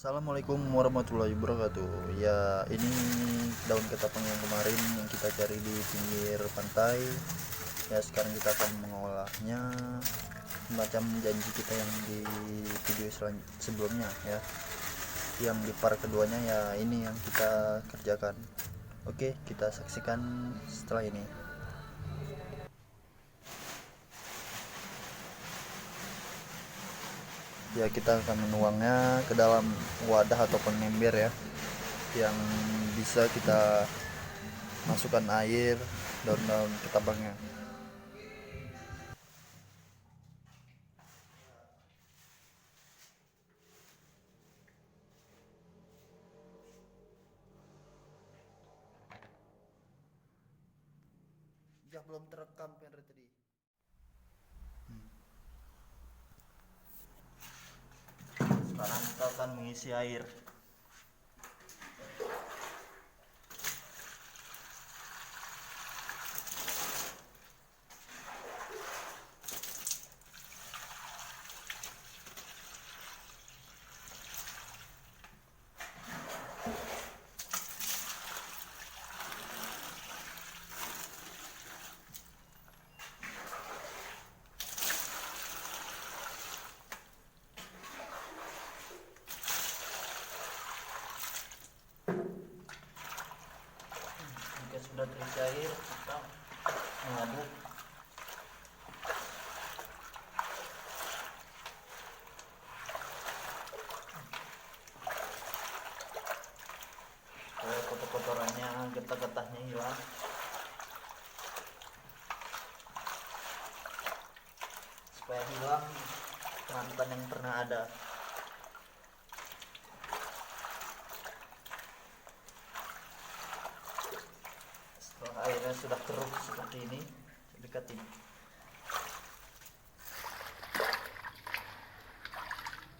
Assalamualaikum warahmatullahi wabarakatuh. Ya, ini daun ketapang yang kemarin yang kita cari di pinggir pantai. Ya, sekarang kita akan mengolahnya semacam janji kita yang di video sebelumnya ya. Yang di part keduanya ya ini yang kita kerjakan. Oke, kita saksikan setelah ini. Ya, kita akan menuangnya ke dalam wadah ataupun ember ya, yang bisa kita masukkan air, daun-daun ketapangnya. Ya, belum terekam Henry tadi. Sekarang kita akan mengisi air. Jika sudah terisi air, kita mengaduk. Supaya kotor-kotorannya, getah-getahnya hilang. Supaya hilang mantan yang pernah ada. Setelah airnya sudah keruh seperti ini, dekatin.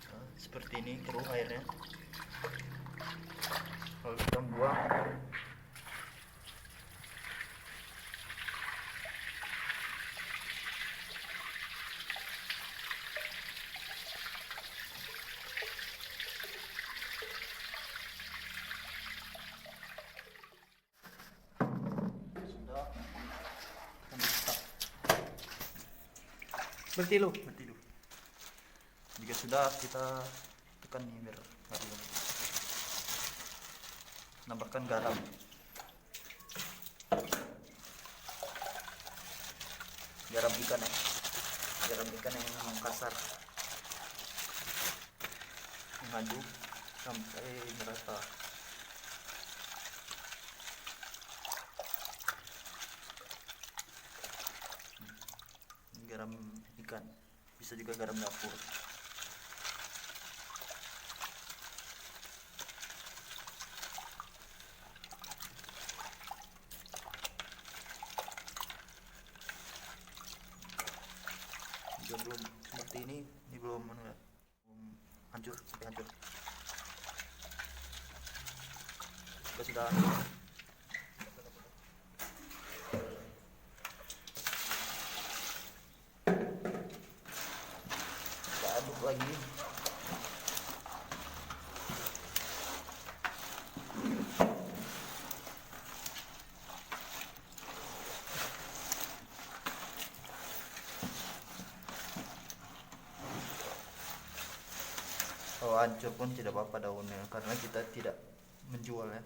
Nah, seperti ini keruh airnya. Lalu kita buang. Sudah. Bertilu. Jika sudah, kita tekan nih biar nggak hilang. Tambahkan garam. Garam ikan ya. Garam ikan yang memang kasar. Mengaduk sampai merata. Garam ikan, bisa juga garam dapur. Jika belum seperti ini belum hancur, sampai hancur. Sudah kita aduk lagi. Kalau hancur pun tidak apa-apa daunnya, karena kita tidak menjual ya,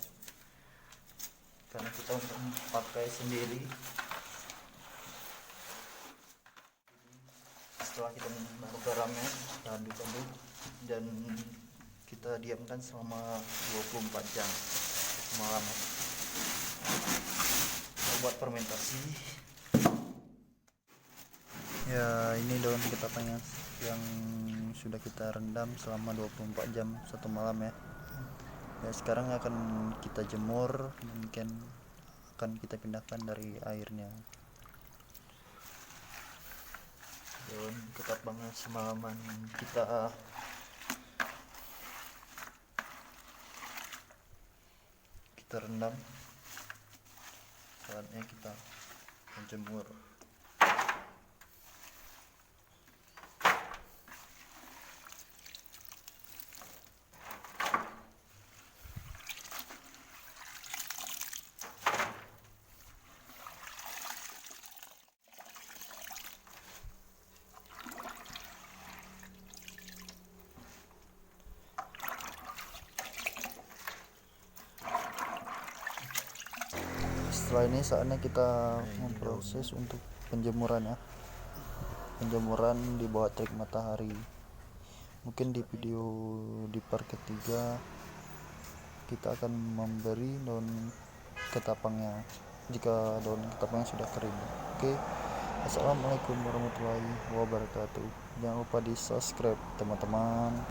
karena kita untuk pakai sendiri. Setelah kita menaruh garamnya, kita aduk-aduk dan kita diamkan selama 24 jam semalam buat fermentasi. Ya, ini daun ketapangnya yang sudah kita rendam selama 24 jam satu malam ya. Ya, sekarang akan kita jemur, mungkin akan kita pindahkan dari airnya. Daun ketapangnya semalaman kita rendam. Saatnya kita menjemur. Setelah ini saatnya kita memproses untuk penjemuran ya. Penjemuran di bawah terik matahari. Mungkin di video di part ketiga kita akan memberi daun ketapangnya jika daun ketapangnya sudah kering. Oke. Assalamualaikum warahmatullahi wabarakatuh. Jangan lupa di subscribe teman-teman.